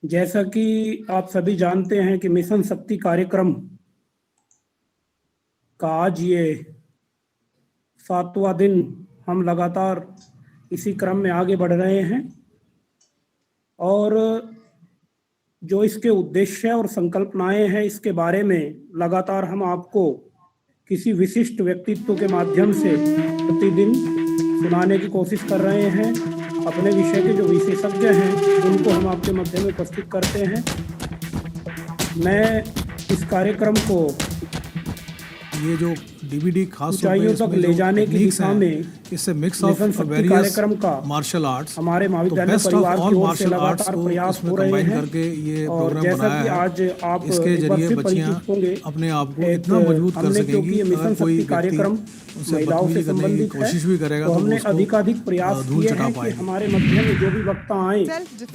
जैसा कि आप सभी जानते हैं कि मिशन शक्ति कार्यक्रम का आज ये 7वां दिन हम लगातार इसी क्रम में आगे बढ़ रहे हैं और जो इसके उद्देश्य और संकल्पनाएं हैं इसके बारे में लगातार हम आपको किसी विशिष्ट व्यक्तित्व के माध्यम से प्रतिदिन सुनाने की कोशिश कर रहे हैं। अपने विषय के जो विशेषज्ञ हैं उनको हम आपके मध्य में उपस्थित करते हैं। मैं इस कार्यक्रम को ये जो डीवीडी खास ऊंचाइयों तक ले जाने की दिशा में इससे मिक्स ऑफ वेरियस कार्यक्रम का मार्शल आर्ट्स हमारे महाविद्यालय परिवार की ओर से लगातार प्रयास हो रहे हैं करके ये और प्रोग्राम जैसा बनाया कि है। आज आप इसके जरिए परिचित बच्चियां होंगे अपने आप को इतना मजबूत कर हमने सकेंगी क्योंकि मिशन कोई शक्ति कार्यक्रम उनसे महिलाओं से बदतमीजी करने की संबंधित है कोशिश भी करेगा तो तो हमने उसको अधिकाधिक प्रयास धूल किए चटा हैं कि पाएंगे। हमारे मध्य में जो भी वक्ता आए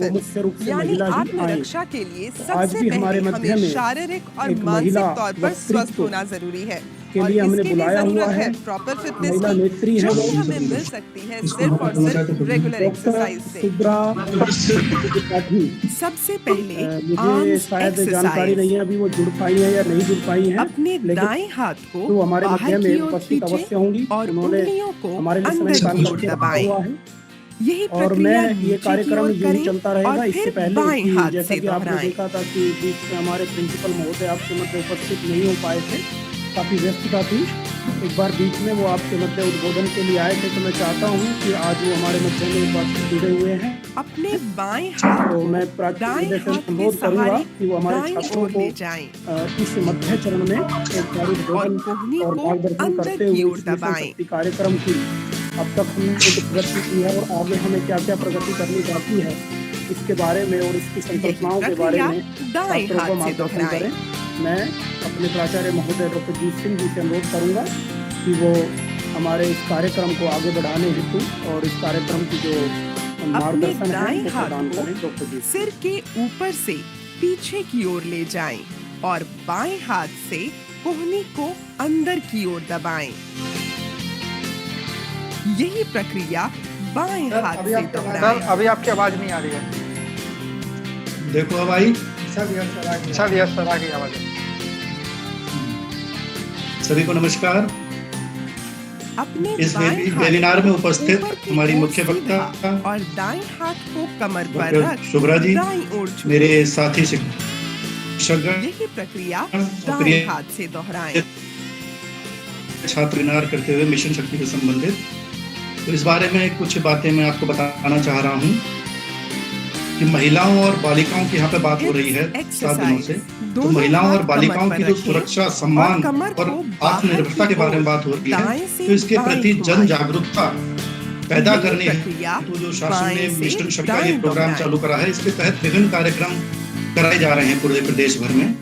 वो मुख्य रूप से यानी महिला ही आए। आत्मरक्षा के लिए आज सबसे भी हमारे पहले मध्य हमें में शारीरिक और एक मानसिक महिला तौर पर स्वस्थ वक्तृत्व होना जरूरी है के और लिए हमने इसके लिए बुलाया हुआ जरूरत है। है प्रॉपर फिटनेस महिला की, नेत्री है जो वो कि हमें मिल सकती है सिर्फ और सिर्फ रेगुलर डॉक्टर एक्सरसाइज से। सुब्रा त्रिपाठी। सबसे पहले मुझे आर्म्स शायद जानकारी एक्सरसाइज। नहीं है अभी वो जुड़ पाई है या नहीं जुड़ पाई है, अपने लेकिन दाएं हाथ को तो हमारे मध्य बाहर में की ओर उपस्थित अवश्य खींचें होंगी। और उन्होंने उंगलियों को हमारे लिए समय अंदर निकाल की ओर करके रखा दबाएं। हुआ है यही और प्रक्रिया मैं ये नीचे की कार्यक्रम ओर यूं ही करें चलता रहेगा। और इससे फिर पहले बाएं कि हाथ जैसा से कि आपने दोहराएं। देखा था कि बीच में हमारे प्रिंसिपल महोदय आपके मध्य उपस्थित नहीं हो पाए थे, काफी व्यस्तता थी। एक बार बीच में वो आपके मध्य उद्बोधन के लिए आए थे तो मैं चाहता हूँ कि आज वो हमारे मध्य में एक बार जुड़े हुए हैं। अपने बाएं हाथ तो को मैं दाएं प्राचार्य से हाथ के अनुरोध करूंगा सहारे कि वो हमारे दाईं छात्रों ओर को ले जाएं इस मध्य चरण में एक बार और उद्बोधन कोहनी और को मार्गदर्शन अंदर करते की हुए ओर इस मिशन दबाएं। शक्ति कार्यक्रम की अब तक हमने जो प्रगति की है और आगे हमें क्या क्या प्रगति करनी बाकी है इसके बारे में और इसकी संकल्पनाओं के बारे में दाएं छात्रों को हाथ से मार्गदर्शन दोहराएं। करें। मैं अपने प्राचार्य महोदय डॉक्टर जीत सिंह जी से अनुरोध करूंगा कि वो हमारे इस कार्यक्रम को आगे बढ़ाने हेतु और इस कार्यक्रम की जो अपने मार्गदर्शन है दाएं वो हाथ प्रदान को करें। डॉक्टर जी सिर के ऊपर से पीछे की ओर ले जाएं और बाएं हाथ से कोहनी को अंदर की ओर दबाएं। यही प्रक्रिया बाएं हाथ से दोहराएं। अभी आपकी आवाज नहीं आ रही है। देखो अब आई। सब यस सर आ गई आवाज। सभी को नमस्कार। अपने इस बाएं हाथ वेबिनार में को उपस्थित ऊपर की हमारी ओर मुख्य सीधा वक्ता और दाएं हाथ को कमर पर डॉक्टर रख शुभ्रा जी, दाईं ओर झुकाएं। मेरे साथी शिक्षक यही प्रक्रिया प्रिय दाएं हाथ से दोहराएं। छात्र वेबिनार करते हुए मिशन शक्ति से संबंधित, तो इस बारे में कुछ बातें मैं आपको बताना चाह रहा हूँ कि महिलाओं और बालिकाओं की यहाँ पे बात हो रही है 7 दिनों से। तो महिलाओं और बालिकाओं की जो सुरक्षा, सम्मान और आत्मनिर्भरता के बारे में बात हो रही है, तो इसके प्रति जन जागरूकता पैदा करने हेतु जो शासन ने मिशन शक्ति का ये प्रोग्राम चालू करा है, इसके तहत विभिन्न कार्यक्रम कराए जा रहे हैं पूरे प्रदेश भर में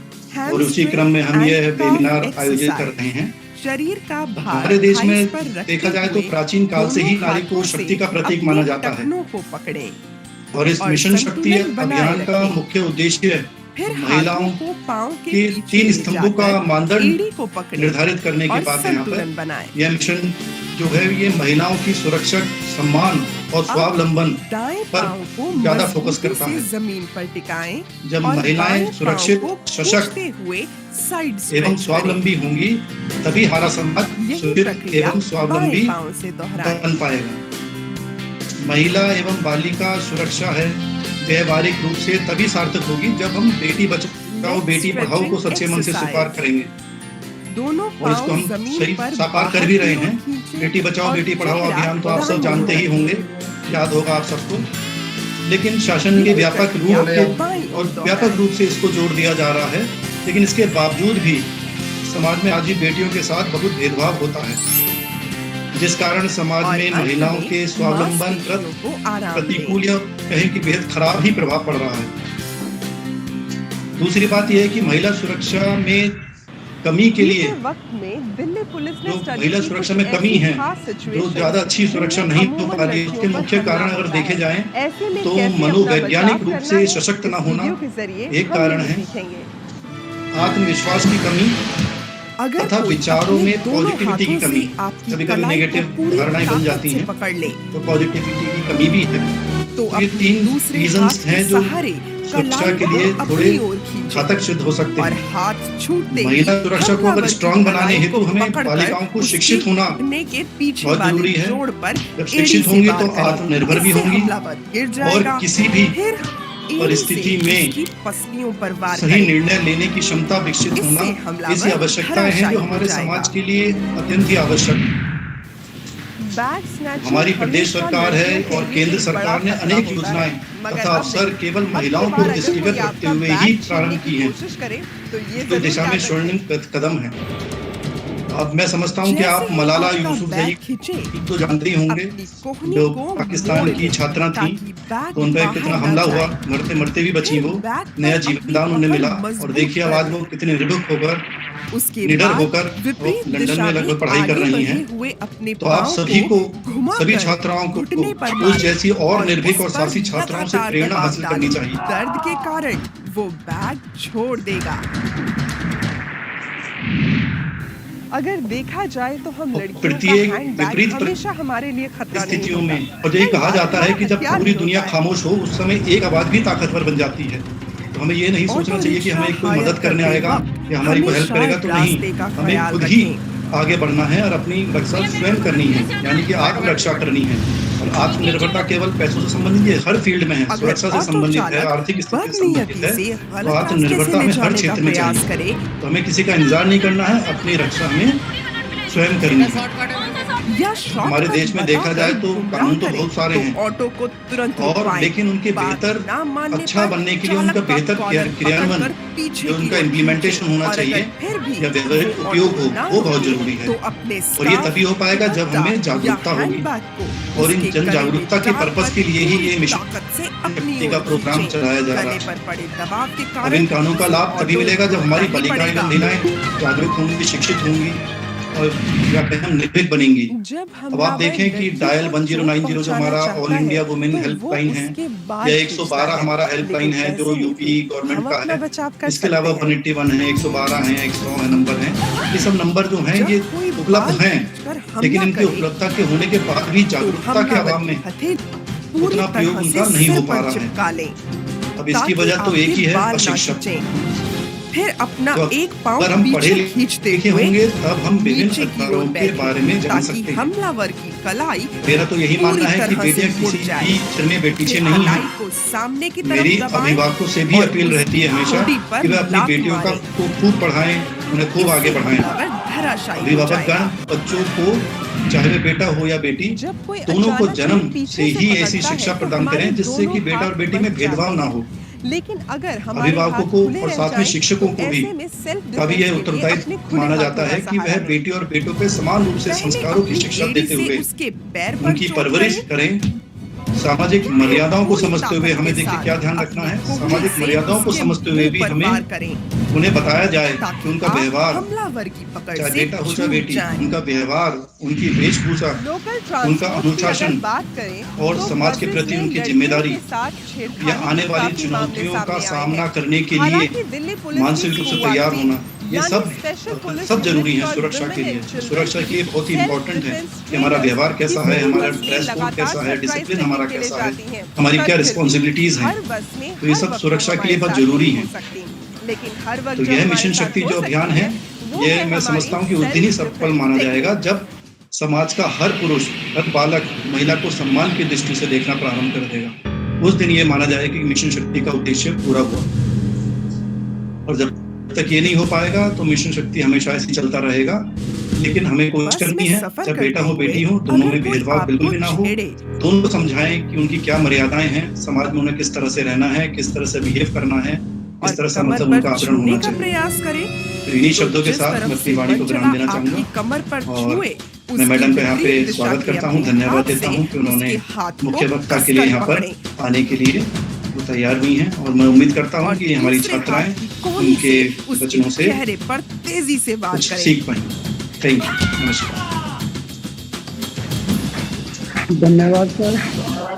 और उसी क्रम में हम ये वेबिनार आयोजित कर रहे हैं। शरीर का भार हमारे देश में थाइस पर रखते देखा जाए तो हुए प्राचीन काल से ही दोनों नारी को हाथों शक्ति से का प्रतीक अपने माना जाता है टखनों को पकड़ें और इस और मिशन शक्ति संतुलन बनाए अभियान का रखें। मुख्य उद्देश्य फिर महिलाओं हाथों को पांव के के पीछे 3 ले स्तंभों का जाकर मानदंड एड़ी को पकड़ें निर्धारित करने की और बात है यहाँ संतुलन पर। बनाएं। यह मिशन जो है ये महिलाओं की सुरक्षा, सम्मान और स्वावलंबन दाएं पर पांव को ज्यादा फोकस मजबूती करता से है। जमीन पर टिकाएं जब और महिलाएं बाएं सुरक्षित, पांव को सशक्त खींचते हुए साइड एवं स्ट्रेच करें। स्वावलंबी होंगी तभी हमारा समाज यही सुरक्षित प्रक्रिया एवं स्वावलंबी बाएं पांव से दोहराएं। बन पाएगा। महिला एवं बालिका सुरक्षा है व्यवहारिक रूप से तभी सार्थक होगी जब हम बेटी बचाओ बेटी पढ़ाओ को सच्चे मन से स्वीकार करेंगे दोनों और इसको पांव हम जमीन सही पर साकार कर भी रहे बाहर हैं। की ओर खींचें बेटी बचाओ और बेटी पढ़ाओ चेहरा अभियान तो आप सब दाईं जानते ओर ही होंगे, याद होगा आप सबको। लेकिन शासन के व्यापक रूप और व्यापक रूप से इसको जोड़ दिया जा रहा है, लेकिन इसके बावजूद भी समाज में आज भी बेटियों के साथ बहुत भेदभाव होता है, जिस कारण समाज और में अंत महिलाओं में के स्वावलंबन मांसपेशियों को आराम प्रतिकूल या कहीं की बेहद खराब ही प्रभाव पड़ रहा है। दूसरी बात यह है कि महिला सुरक्षा में कमी के लिए वक्त में दिल्ली पुलिस ने जो स्टडी महिला की सुरक्षा कुछ में कमी ऐसी है, खास जो सिचुएशन ज्यादा अच्छी सुरक्षा नहीं हो जिनमें पा रही है, अमूमन उसके लड़कियों मुख्य पर कारण हमला अगर होता देखे है। जाएं ऐसे में तो कैसे अपना मनोवैज्ञानिक बचाव रूप करना से है, सशक्त न इस होना वीडियो के जरिए एक हम कारण ये है। सीखेंगे। आत्मविश्वास की कमी अगर तथा कोई विचारों अपने में दोनों पॉजिटिविटी की हाथों कमी, से आपकी कभी कभी कलाई को नेगेटिव पूरी धारणाएं बन ताकत जाती से हैं, पकड़ ले तो पॉजिटिविटी की कमी भी है। तो ये अपने 3 दूसरे रीजंस हाथ के हैं जो सहारे सुरक्षा के कलाई लिए को थोड़े अपनी ओर खींचे घातक सिद्ध हो सकते और हैं। हाथ छूटते ही महिला सुरक्षा को अगर हमलावर स्ट्रांग की बनाने कलाई हेतु को हमें पकड़कर बालिकाओं को उसकी शिक्षित होना घुटने के पीछे बहुत वाले जरूरी है। जोड़ पर जब एड़ी शिक्षित से होंगी वार तो करें। आत्मनिर्भर भी इससे होंगी हमलावर गिर और जाएगा। किसी भी फिर एड़ी परिस्थिति से में उसकी पसलियों पर वार सही करें। निर्णय लेने की क्षमता विकसित इससे होना, हमलावर ऐसी आवश्यकताएं हैं जो धराशायी हो हमारे जाएगा। समाज के लिए अत्यंत ही आवश्यक है। बैग स्नैचिंग हमारी प्रदेश हमेशा सरकार है लड़कियों के और लिए केंद्र एक सरकार बड़ा ने खतरा अनेक होता है। योजनाएं मगर तथा अब अवसर नहीं। केवल अब की महिलाओं को बार अगर दृष्टिगत कोई रखते आपका हुए बैग ही छीनने प्रारंभ की की है। कोशिश करे तो ये तो जरूर दिशा में याद रखें। स्वर्णिम कदम है। अब मैं समझता हूं कि आप जैसे ही मलाला आपका यूसुफजई बैग खींचे, तो जानते ही होंगे, अपनी कोहनी जो को पाकिस्तान मोड़ की लें छात्रा थी, ताकि बैग तो उन पर बाहर कितना न हमला हुआ, जाए। मरते मरते भी बची फिर वो, बैग पर नया अपनी जीवनदान उन्हें पकड़ मिला और मजबूत देखिए कर आज लें। वो कितने निर्भीक होकर, उसके निडर बाद होकर विपरीत लंदन दिशा में में लगभग पढ़ाई कर आगे रही बढ़े हैं। हुए अपने तो आप पांव सभी को, घुमाकर सभी छात्राओं को घुटने पर उस मारें जैसी और निर्भीक और उस पर साहसी छात्राओं से लगातार प्रेरणा दबाव हासिल करनी डालें। चाहिए। दर्द के कारण वो बैग छोड़ देगा। अगर देखा जाए तो हम और लड़कियों प्रत्येक का हैंडबैग विपरीत हमेशा हमारे लिए खतरा नहीं स्थितियों होता। में, और यही कई कहा बार जाता है कि जब हथियार पूरी भी दुनिया होता है। खामोश हो उस समय एक आवाज भी ताकतवर बन जाती है। तो हमें ये नहीं सोचना चाहिए कि हमें कोई मदद करने आएगा या हमारी कोई हेल्प करेगा, तो नहीं, हमें खुद ही आगे बढ़ना है और अपनी रक्षा स्वयं करनी है, यानी कि आत्मरक्षा करनी है। और आत्मनिर्भरता केवल पैसों से संबंधित है, हर फील्ड में है, सुरक्षा से संबंधित है, आर्थिक स्थिति से संबंधित है। तो आत्मनिर्भरता हमें हर क्षेत्र में चाहिए। तो हमें किसी का इंतजार नहीं करना है, अपनी रक्षा हमें स्वयं करनी है। हमारे देश में देखा जाए तो कानून तो बहुत सारे हैं, ऑटो को तुरंत और लेकिन उनके बेहतर अच्छा बनने के लिए उनका बेहतर क्रियान्वयन, जो उनका इम्प्लीमेंटेशन होना चाहिए या व्यवहारिक उपयोग हो, वो बहुत जरूरी है। और ये तभी हो पाएगा जब हमें जागरूकता होगी। और इन जन जागरूकता के पर्पस के लिए ही ये मिशन शक्ति का प्रोग्राम चलाया जा रहा है। अब इन कानूनों का लाभ तभी मिलेगा जब हमारी बालिकाएं एवं महिलाएं जागरूक होंगी, शिक्षित होंगी और क्या कहें, हम निर्भीक बनेंगी। अब आप देखें कि डायल 1090 जो हमारा ऑल इंडिया वुमेन हेल्पलाइन है, या 112 हमारा हेल्पलाइन है जो यूपी गवर्नमेंट का है। इसके अलावा 181 है, 112 है, 100 है नंबर है। ये सब नंबर जो हैं ये उपलब्ध हैं, लेकिन इनकी उपलब्धता के होने के बाद भी जागरूकता के अभाव में उतना प्रयोग उनका नहीं हो पा रहा है। अब इसकी वजह तो एक ही है, अशिक्षक। फिर अपना तो एक पाँव अगर हम पढ़े पीछे खींचते लिखे हुए होंगे तब हम विभिन्न नीचे की अधिकारों ओर के बैठें, बारे में जान ताकि सकते हैं। हमलावर की कलाई मेरा तो यही मानना है कि बेटियां किसी भी सिर में पीछे नहीं है। को सामने की तरफ मेरी दबाएं अभिभावकों से भी और अपील रहती है हमेशा घोड़ी पर कि वे अपनी लात बेटियों का मारें। को खूब पढ़ाएं, उन्हें खूब आगे बढ़ाएं। हमलावर धराशायी हो अभिभावकगण जाएगा। बच्चों को, चाहे वे बेटा हो या बेटी, जब कोई दोनों को अचानक जन्म पीछे से ही पकड़ता ऐसी है शिक्षा तो प्रदान हमारे करें जिससे कि दोनों बेटा और हाथ बेटी में बच भेदभाव जाते ना हैं। हो। लेकिन अगर हमारे अभिभावकों हाथ को खुले और रह साथ में जाएं, शिक्षकों तो को भी ऐसे में self defense कभी यह के लिए उत्तरदायित्व अपने खुले माना हाथों जाता का है कि सहारा वह लें। बेटी और बेटों पे समान रूप से पहले संस्कारों की अपनी शिक्षा एड़ी देते से हुए उसके पैर पर उनकी चोट परवरिश करें। करें। सामाजिक मर्यादाओं को पूरी समझते हुए ताकत हमें के देखिए साथ क्या ध्यान रखना है, अपनी सामाजिक कोहनी मर्यादाओं को से समझते हुए भी मुंह पर हमें वार करें, उन्हें बताया जाए कि ताकि उनका आप व्यवहार, हमलावर की पकड़ चाहे से बेटा हो चाहे छूट बेटी, जाएं। उनका व्यवहार, उनकी वेशभूषा, लोकल उनका ट्रांसपोर्ट की अगर अनुशासन बात करें और तो समाज के बसेस प्रति में उनकी लड़कियों जिम्मेदारी के साथ या छेड़खानी आने के वाली काफी मामले चुनौतियों का सामने आए सामना हैं। करने के लिए हालांकि दिल्ली पुलिस की मानसिक रूप से शुरुआत तैयार में, होना, ये यानी सब स्पेशल पुलिस सब जरूरी यूनिट है फॉर सुरक्षा के वुमेन लिए। एंड चिल्ड्रन सुरक्षा के लिए बहुत ही सेल्फ इम्पोर्टेंट है डिफेंस कि हमारा ट्रेनर्स व्यवहार कैसा किसी है, भी हमारा बस में ड्रेस कोड लगातार कैसा है, सरप्राइज डिसिप्लिन करने हमारा के लिए कैसा है, जाती हैं। हमारी पर क्या फिर भी रिस्पॉन्सिबिलिटीज हैं, हर बस में तो ये हर सब वक्त सुरक्षा के हमारे लिए बहुत साथ जरूरी नहीं है। हो सकती। लेकिन हर वक्त तो जो यह हमारे मिशन साथ शक्ति हो जो अभियान सकती है, वो ये है मैं हमारी समझता हूँ कि उस दिन ही self सफल माना defense जाएगा technique। जब समाज का हर पुरुष, हर बालक महिला को सम्मान की दृष्टि से देखना प्रारंभ कर देगा। उस दिन ये माना जाएगा कि मिशन शक्ति का उद्देश्य पूरा हुआ। और जब तक ये नहीं हो पाएगा तो मिशन शक्ति हमेशा ऐसे ही चलता रहेगा। लेकिन हमें कोशिश बस करनी में है, सफर चाहे बेटा हो करते बेटी हुए हो, दोनों अगर में कोई भेदभाव बिल्कुल भी ना आपको हो। छेड़े, दोनों को समझाएं कि उनकी क्या मर्यादाएं हैं, समाज में उन्हें किस तरह से रहना है, किस तरह से बिहेव करना है, और किस तरह से कमर मतलब पर उनका आचरण छूने होना का चाहिए। प्रयास करें तो इन्हीं तो शब्दों के जिस साथ तरफ मैं से अपनी वाणी को बच्चा विराम देना आपकी चाहूंगा कमर पर और छुए, मैं उसकी मैडम का यहाँ पे विपरीत दिशा स्वागत के करता हूँ, अपने धन्यवाद हाथ देता से हूँ कि उन्होंने उसके हाथ को मुख्य वक्ता के कसकर लिए यहाँ पर पकड़ें। आने के लिए वो तैयार हुई हैं और मैं उम्मीद करता हूँ और कि हमारी दूसरे छात्राएं हाथ की कोहनी उनके से उसके वचनों से चेहरे पर तेजी से वार कुछ करें। सीख पाएं। थैंक यू, नमस्कार। धन्यवाद सर।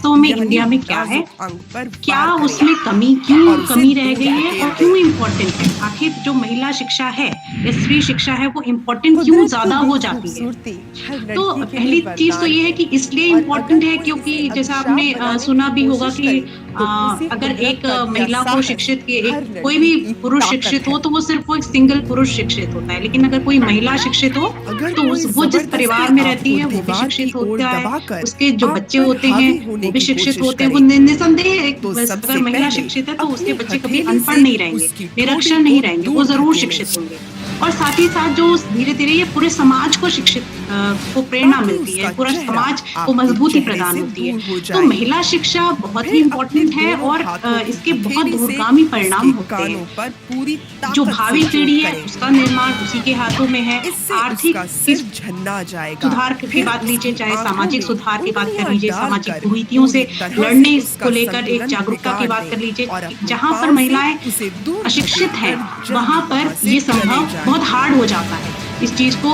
वास्तव में यानी इंडिया में क्या है, नाजुक अंग पर क्या वार उसमें करेगा कमी, क्यों और उसे कमी रह दूर गई है धकेल और क्यों इम्पोर्टेंट है। आखिर जो महिला शिक्षा है या स्त्री शिक्षा है वो इम्पोर्टेंट क्यों ज्यादा हो जाती है। तो पहली चीज तो ये है कि इसलिए इम्पोर्टेंट है क्योंकि जैसा आपने सुना भी होगा कि अगर एक महिला को शिक्षित कोई भी पुरुष शिक्षित हो तो वो सिर्फ वो एक सिंगल पुरुष शिक्षित होता है, लेकिन अगर कोई महिला शिक्षित हो तो वो जिस परिवार में रहती है वो भी शिक्षित होता है, उसके जो बच्चे होते हैं वो भी शिक्षित होते हैं। वो निसंदेह अगर महिला शिक्षित है तो उसके बच्चे कभी अनपढ़ नहीं रहेंगे, निरक्षर नहीं रहेंगे, वो जरूर शिक्षित होंगे। और साथ ही साथ जो धीरे धीरे ये पूरे समाज को शिक्षित को प्रेरणा मिलती है, पूरा समाज को मजबूती प्रदान होती है। तो महिला शिक्षा बहुत ही इम्पोर्टेंट है और इसके बहुत दूरगामी परिणाम होते हैं। जो भावी पीढ़ी है उसका निर्माण उसी के हाथों में है। आर्थिक सुधार की बात लीजिए, चाहे सामाजिक सुधार की बात कर लीजिए, सामाजिक कुरीतियों से लड़ने को लेकर एक जागरूकता की बात कर लीजिए। जहाँ पर महिलाएं अशिक्षित है वहाँ पर ये संभव बहुत हार्ड हो जाता है इस चीज को,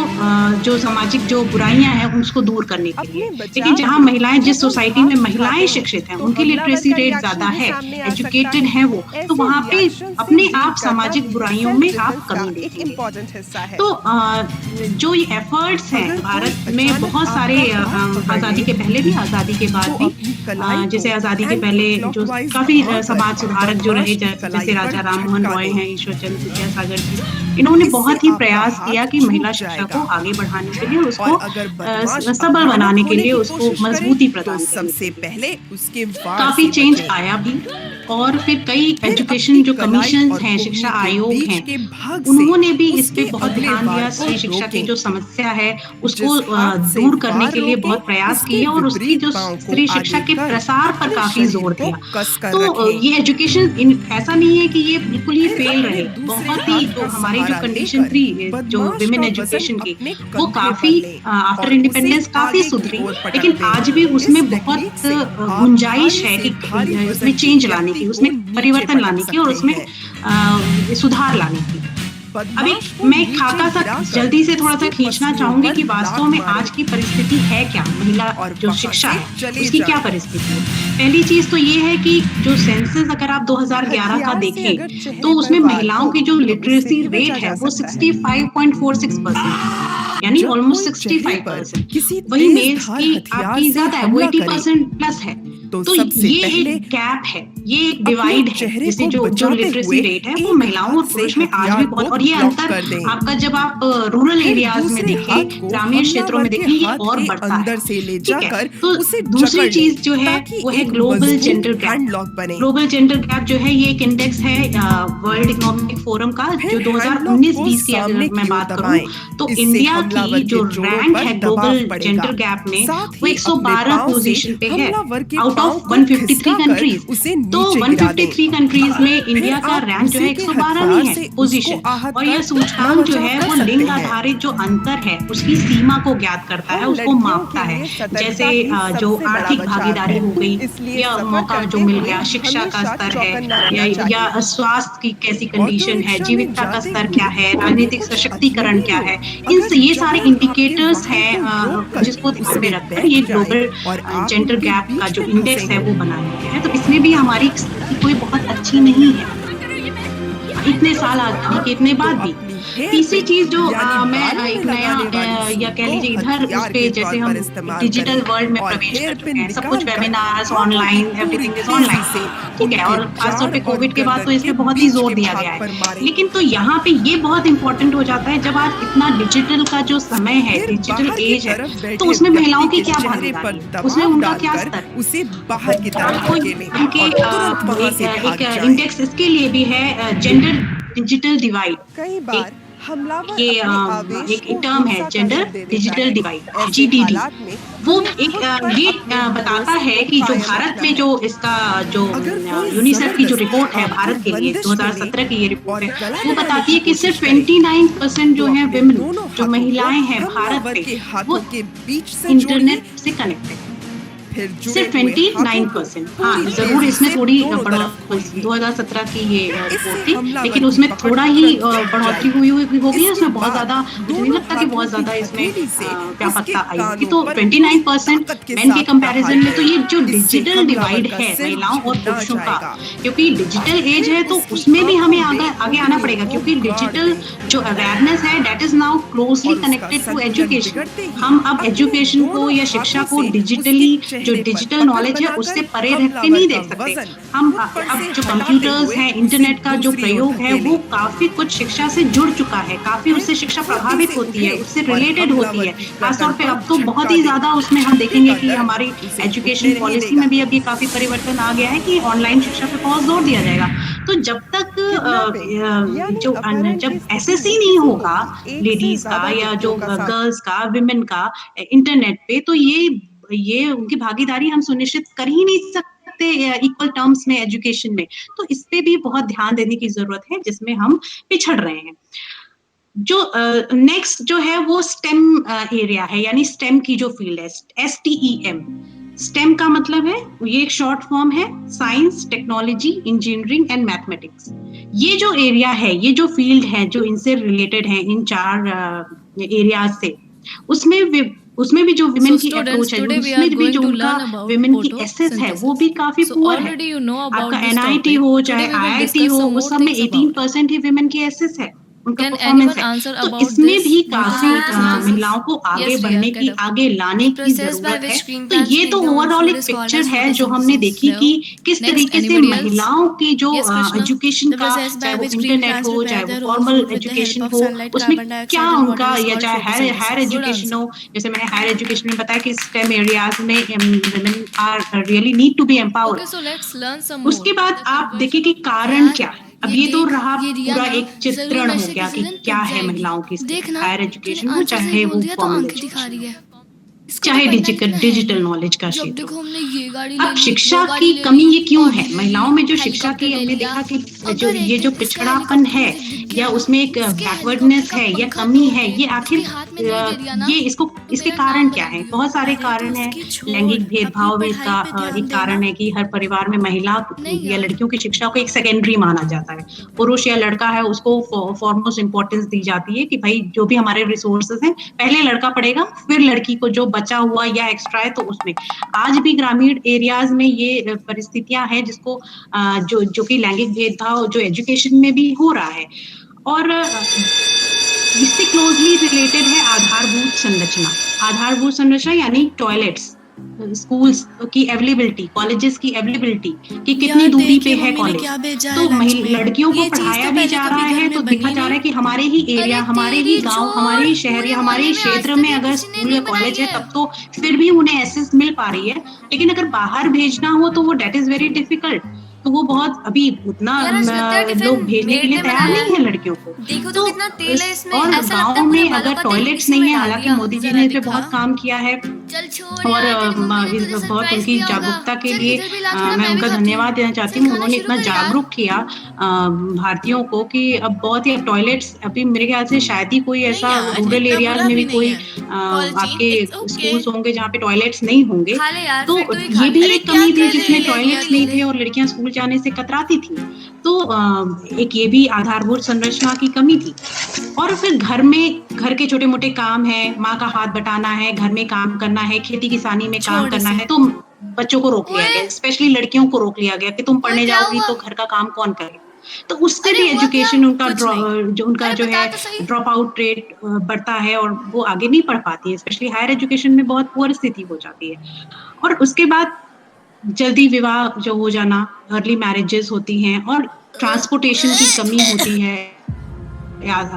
जो सामाजिक जो बुराइयां हैं उसको दूर करने के लिए। लेकिन जहां महिलाएं, जिस सोसाइटी में महिलाएं शिक्षित हैं, उनकी लिटरेसी रेट ज्यादा है, एजुकेटेड हैं वो, तो वहां पे अपने आप सामाजिक बुराइयों में आप कमी देखेंगे। तो जो ये एफर्ट्स हैं भारत में बहुत सारे, आजादी के पहले भी, आजादी के बाद भी, जैसे आजादी के पहले जो काफी समाज सुधारक जो रहे, जैसे राजा राम मोहन रॉय हैं, ईश्वर चंद्र विद्यासागर जी, इन्होंने बहुत ही प्रयास किया कि महिला शिक्षा को आगे बढ़ाने के लिए, उसको सबल बनाने के लिए, उसको मजबूती प्रदान सबसे पहले उसके काफी चेंज आया भी। और फिर कई एजुकेशन जो कमीशन हैं, शिक्षा आयोग हैं, उन्होंने भी इस पे बहुत ध्यान दिया। स्त्री शिक्षा की जो समस्या है उसको दूर करने के लिए बहुत प्रयास किए और उसकी जो स्त्री शिक्षा के प्रसार पर काफी जोर दिया। तो ये एजुकेशन ऐसा नहीं है कि ये बिल्कुल ही फेल रहे, बहुत ही जो हमारी जो कंडीशन थी जो विमेन एजुकेशन की, वो काफी आफ्टर इंडिपेंडेंस काफी सुधरी, लेकिन आज भी उसमें बहुत गुंजाइश है कि उसमें चेंज लाने की, उसमें परिवर्तन लाने की और उसमें सुधार लाने की। अभी मैं खाका सा जल्दी से थोड़ा सा खींचना चाहूंगी कि वास्तव में आज की परिस्थिति है क्या, महिला और जो शिक्षा है उसकी क्या परिस्थिति है। पहली चीज तो ये है कि जो सेंसस अगर आप 2011 का देखें तो उसमें महिलाओं की जो लिटरेसी रेट है वो 65.46%, यानी ऑलमोस्ट 65%। वही मेल्स की आपकी ज्यादा है, वो 80% प्लस है। तो ये एक गैप है, ये एक डिवाइड है, जैसे जो लिटरेसी रेट है वो महिलाओं और पुरुष में आज भी बहुत, और ये अंतर आपका जब आप रूरल एरियाज में देखें, ग्रामीण क्षेत्रों में देखें, ये और बढ़ता है। ठीक है, तो दूसरी चीज जो है वो है global gender gap. Global gender gap जो है ये एक इंडेक्स है वर्ल्ड इकोनॉमिक फोरम का, जो 2019-20 की अगर मैं बात करूं तो इंडिया की जो रैंक है ग्लोबल जेंडर गैप में वो 112 पोजीशन पे है आउट ऑफ 153 कंट्रीज। तो 153 कंट्रीज में इंडिया का रैंक जो है 112 है पोजीशन, और यह सूचकांक जो है वो लिंग आधारित जो अंतर है उसकी सीमा को ज्ञात करता है, उसको मापता है। जैसे जो आर्थिक भागीदारी हो गई या मौका जो मिल गया, शिक्षा का स्तर है या स्वास्थ्य की कैसी कंडीशन है, जीविका का स्तर क्या है, राजनीतिक सशक्तिकरण क्या है, ये सारे इंडिकेटर्स हैं जिसको ध्यान में रखकर ये ग्लोबल जेंडर गैप का जो इंडेक्स है वो बनाया गया है। तो इसमें भी हमारी स्थिति कोई बहुत अच्छी नहीं है इतने साल आगे के, इतने बाद भी। तीसरी चीज जो मैं एक नया या कह लीजिए इधर उस पे, जैसे हम डिजिटल वर्ल्ड में प्रवेश कर चुके हैं, सब कुछ webinars online, everything is online, ठीक है, और खासतौर पे कोविड के बाद तो इस पे बहुत ही जोर दिया गया है। लेकिन तो यहाँ पे ये बहुत इंपॉर्टेंट हो जाता है, जब आज इतना डिजिटल का जो समय है, डिजिटल एज है, तो उसमें महिलाओं की क्या भागीदारी, उसमें उनका क्या स्तर, उसे बाहर की तरफ एक इंडेक्स इसके लिए भी है, जेंडर डिजिटल डिवाइड। ये एक टर्म है जेंडर डिजिटल डिवाइड, GDD। वो एक ये बताता है कि जो भारत में जो इसका जो यूनिसेफ की जो रिपोर्ट है भारत के लिए 2017 की ये रिपोर्ट है, वो बताती है कि सिर्फ 29% जो है विमेन, जो महिलाएं हैं भारत में, वो इंटरनेट से कनेक्टेड। फिर जुड़े सिर्फ हुए 29%। हाथों को हाँ पूरी जरूर तेजी इसमें से थोड़ी दोनों बढ़ो तरफ खोलिए। 2017 की ये इससे रिपोर्ट थी, हमलावर लेकिन की उसमें पकड़ थोड़ा ही तुरंत जम बढ़ोतरी जाएगी। हुई होगी। इसके उसमें बहुत बाद ज्यादा मुझे नहीं दोनों लगता कि हाथों बहुत की ज्यादा इसमें हथेली से व्यापकता उसके आई होगी। कानों तो पर 29% ताकत के मेन के साथ कंपैरिजन में तो ये जो इससे डिजिटल हमलावर डिवाइड का है सिर महिलाओं और चुना पुरुषों का, जाएगा क्योंकि डिजिटल और एज फिर है तो उसकी उसमें भी हमें आंखों में आगे आना पड़ेगा, उंगलियों क्योंकि को गाड़ डिजिटल देंगे जो अवेयरनेस है दैट इज नाउ क्लोजली और उसका कनेक्टेड टू संतुलन एजुकेशन। बिगड़ते ही हम अब अपने एजुकेशन को दोनों या शिक्षा हाथों को से डिजिटली उसके जो चेहरे पर डिजिटल पकड़ नॉलेज है उससे बनाकर परे रह के हमलावर नहीं का देख सकते। वजन हम ऊपर अब से जो हटाते कंप्यूटर्स हुए हैं, उसे इंटरनेट का जो दूसरी ओर प्रयोग है धकेलें। वो काफी कुछ शिक्षा से जुड़ चुका है, काफी फिर उससे शिक्षा फुर्ती प्रभावित से होती है, उठे उससे और रिलेटेड होती हमलावर है। की खासतौर गर्दन पे पर अब तो बहुत झटका ही दें। ज्यादा उसमें हम झटके देखेंगे का कि दर्द हमारी उसे एजुकेशन उठने नहीं पॉलिसी में देगा। भी अब ये काफी परिवर्तन आ गया है कि ऑनलाइन शिक्षा पे बहुत जोर दिया जाएगा। तो जब तक किडनैपिंग यानी अपहरण जब की स्थिति एसएससी में नहीं किसी को होगा भी एक से लेडीज का ज्यादा या जो व्यक्तियों का साथ गर्ल्स का, विमेन का इंटरनेट पे, तो ये उनकी भागीदारी हम सुनिश्चित कर ही नहीं सकते इक्वल टर्म्स में एजुकेशन में। तो इस पे भी बहुत ध्यान देने की जरूरत है, जिसमें हम पिछड़ रहे हैं। जो नेक्स्ट जो है वो स्टेम एरिया है, यानी स्टेम की जो फील्ड है, STEM। स्टेम का मतलब है, ये एक शॉर्ट फॉर्म है, science, technology, engineering and mathematics. ये जो एरिया है, ये जो फील्ड है जो इनसे रिलेटेड है, इन 4 एरियाज से, उसमें भी जो विमेन So की students, अप्रोच है, today we are उसमें भी going जो to उनका learn about विमेन की एसेस है वो भी photosynthesis. काफी So पुअर है। already you know आपका about this NIT topic. हो Today चाहे we will IIT discuss हो, some more उस सब में things about it. 18% he women की एसेस है, उनका Can परफॉर्मेंस anyone है। answer तो about इसमें this भी काफी photosynthesis? महिलाओं को आगे Yes, बढ़ने Riya, की, get up. आगे लाने The की process by जरूरत which है। green तो plants ये make तो their own ओवरऑल food एक is called पिक्चर as है जो हमने photosynthesis. देखी कि Now, किस next, तरीके से anybody else? महिलाओं की जो Yes, Krishna. एजुकेशन The का, process by चाहे वो which green इंटरनेट plants हो, prepare चाहे वो their own formal food with the help education of हो, sunlight, उसमें carbon क्या dioxide and उनका, water is या called चाहे higher photosynthesis. Good education answer. हो, जैसे मैंने हायर एजुकेशन में बताया कि स्टेम एरियाज में women are really need to be empowered. Okay, so let's learn some more. उसके बाद The आप देखिए conversion कि of कारण यार क्या है। अब ये ये तो देख, रहा ये रिया पूरा ना एक जरूर चित्रण हो वैसे गया किसी कि दिन क्या पिट है जाएगी। महिलाओं की स्थिति, देखना हायर तूने एजुकेशन हो आंसर सही चाहे बोल वो दिया तो फॉर्मल आंखें दिखा एजुकेशन रही हो, है। इसको तो चाहे पढ़ना लिखना है डिजिटल नहीं। नॉलेज का जब क्षेत्र देखो हो। हमने ये गाड़ी ले अब ली, शिक्षा वो की गाड़ी ले कमी ली, ये क्यों ऑडी है? ले ली, महिलाओं में जो शिक्षा हेलीकॉप्टर की ले हमने लिया। देखा कि जो अगर एक ये जो दिन इसके पिछड़ापन हेलीकॉप्टर है मुझे दिख गया या ना, उसमें एक इसके बैकवर्डनेस हेलीकॉप्टर का है या पंखा कमी तोड़ है, के ये उसके आखिर हाथ में नहीं दे दिया ना, ये तो इसके मेरा कारण नाम क्या बदल है? दियो। बहुत सारे अरे कारण तो हैं। उसकी छोड़, लैंगिक अपनी भेदभाव भी पढ़ाई इसका पे ध्यान एक देना। कारण है कि हर परिवार में महिला नहीं या यार, लड़कियों की शिक्षा को एक सेकेंडरी माना जाता है। पुरुष या लड़का है उसको फॉरमोस्ट इंपॉर्टेंस दी जाती है कि भाई जो भी हमारे रिसोर्सेज हैं पहले लड़का पढ़ेगा, फिर लड़की को जो बचा हुआ या एक्स्ट्रा है तो उसमें। आज भी ग्रामीण एरियाज में ये परिस्थितियां हैं जिसको जो कि लैंगिक भेदभाव जो एजुकेशन में भी हो रहा है। और इससे क्लोजली रिलेटेड है आधारभूत संरचना। आधारभूत संरचना यानी टॉयलेट्स, स्कूल्स की अवेलेबिलिटी, कॉलेजेस की अवेलेबिलिटी, कि कितनी यार दूरी पे देखिए है मम्मी ने कॉलेज। क्या भेजा है तो लंच में। लड़कियों को ये चीज पढ़ाया तो भी पहले जा कभी रहा घर है में तो बनी देखा जा रहा है नहीं। कि हमारे ही एरिया, अरे हमारे ही तेरी गांव, छोड़, हमारे ही शहर पूरे या हमारे मोहल्ले ही में आज क्षेत्र तक में ये अगर किसी ने स्कूल या नहीं बनाई कॉलेज है है। तब तो फिर भी उन्हें एक्सेस मिल पा रही है। लेकिन अगर बाहर भेजना हो तो वो डेट इज वेरी डिफिकल्ट। तो वो बहुत अभी उतना यार आज लगता है लोग टिफिन भेजने के मेड लिए ने तैयार बनाया नहीं है है। लड़कियों को। देखो तो तो कितना तेल है इसमें, और ऐसा लगता गांव है पूरे में बालों अगर का तेल टॉयलेट्स इसी नहीं में है, डाल हालांकि दिया। मोदी जी जरा ने इस पे दिखा। बहुत काम किया है चल छोड़ और यार, तेरी मम्मी ने तुझे बहुत सरप्राइज उनकी दिया होगा। जागरूकता के चल लिए इधर भी ला, थोड़ा मैं मैं भी उनका खाती हूँ। धन्यवाद देना चाहती चल हूँ। खाना उन्होंने शुरू इतना कर यार। जागरूक किया भारतीयों को कि अब बहुत ही टॉयलेट्स, अभी मेरे ख्याल से शायद ही कोई नहीं ऐसा यार, रूरल इतना एरियाज बुरा में भी भी नहीं कोई है। कॉलेजीन, आपके इट्स ओके। स्कूल्स होंगे जहाँ पे टॉयलेट्स नहीं होंगे। खा ले यार, तो फिर तू ही खा ये ले। भी अरे एक क्या कमी थी कर रही जिसमें है? टॉयलेट्स नहीं थे और लड़कियां स्कूल जाने से कतराती थी। तो एक ये भी आधारभूत संरचना की कमी थी। और फिर घर के छोटे मोटे काम है, माँ का हाथ बटाना है, घर में काम करना है, खेती किसानी में काम छोड़ करना इसे। है, तो बच्चों को रोक लिया ओए, गया, स्पेशली लड़कियों को रोक लिया गया कि तुम ओए पढ़ने क्या जाओगी हुआ? तो घर का काम कौन करेगा। तो उससे अरे भी हुआ क्या? एजुकेशन उनका कुछ नहीं। उनका अरे जो बता है तो सही। ड्रॉप आउट रेट बढ़ता है और वो आगे नहीं पढ़ पाती है, स्पेशली हायर एजुकेशन में बहुत पुअर स्थिति हो जाती है। और उसके बाद जल्दी विवाह जो हो जाना, अर्ली मैरिजेस होती हैं और ट्रांसपोर्टेशन की कमी होती है,